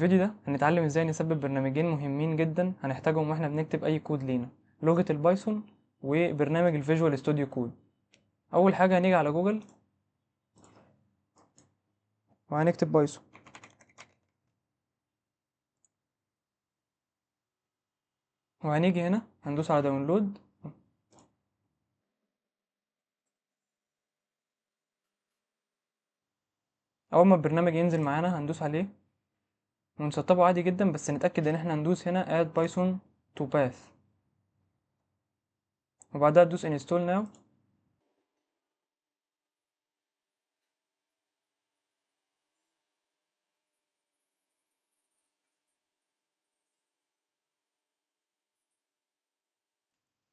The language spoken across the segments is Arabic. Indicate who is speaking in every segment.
Speaker 1: الفيديو ده هنتعلم ازاي نثبت برنامجين مهمين جدا هنحتاجهم واحنا بنكتب اي كود لينا، لغة البايثون وبرنامج الفيجوال ستوديو كود. اول حاجة هنيجي على جوجل وهنكتب بايثون، وهنيجي هنا هندوس على داونلود. اول ما البرنامج ينزل معانا هندوس عليه ونسطبه عادي جدا، بس نتأكد ان احنا ندوس هنا add python to path، وبعدها تدوس install now.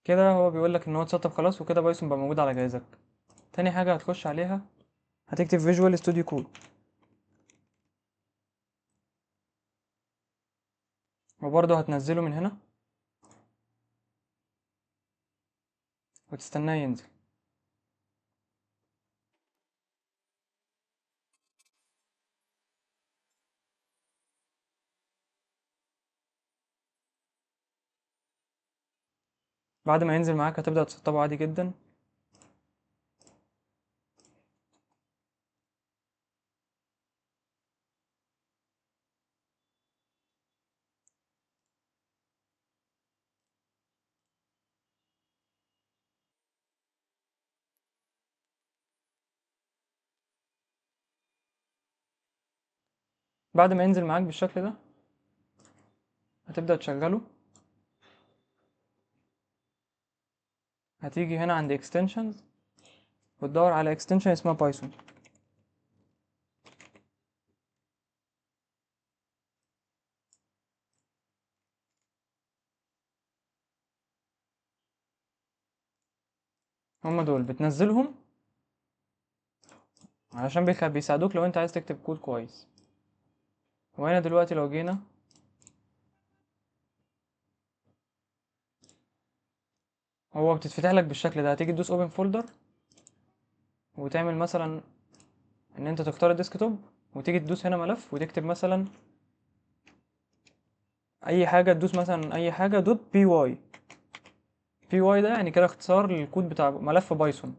Speaker 1: كده هو بيقول لك ان هو اتسطب خلاص، وكده بايثون بقى موجود على جهازك. تاني حاجة هتخش عليها هتكتب فيجوال ستوديو كود، وبرضه هتنزله من هنا وتستناه ينزل. بعد ما ينزل معاك هتبدأ تسطبه عادي جدا. بعد ما ينزل معاك بالشكل ده هتبدأ تشغله. هتيجي هنا عند extensions وتدور على extension اسمها بايثون. هما دول بتنزلهم علشان بيساعدوك لو انت عايز تكتب كود كويس. وهنا دلوقتي لو جينا هو بتتفتح لك بالشكل ده، هتيجي تدوس open folder وتعمل مثلا ان انت تختار الديسكتوب، وتيجي تدوس هنا ملف وتكتب مثلا اي حاجه، تدوس مثلا اي حاجه دوت بي واي. بي واي ده يعني كده اختصار للكود بتاع ملف بايثون.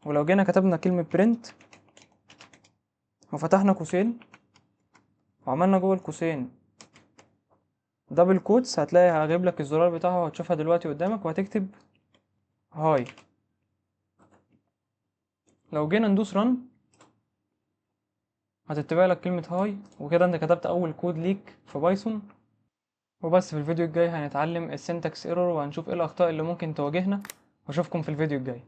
Speaker 1: ولو جينا كتبنا كلمه print وفتحنا قوسين وعملنا جوه القوسين دبل كوتس، هتلاقي هجيب لك الزرار بتاعه وهتشوفها دلوقتي قدامك، وهتكتب هاي. لو جينا ندوس رن هتتبع لك كلمة هاي، وكده انت كتبت اول كود ليك في بايثون. وبس، في الفيديو الجاي هنتعلم السنتكس ايرور وهنشوف ايه الاخطاء اللي ممكن تواجهنا، واشوفكم في الفيديو الجاي.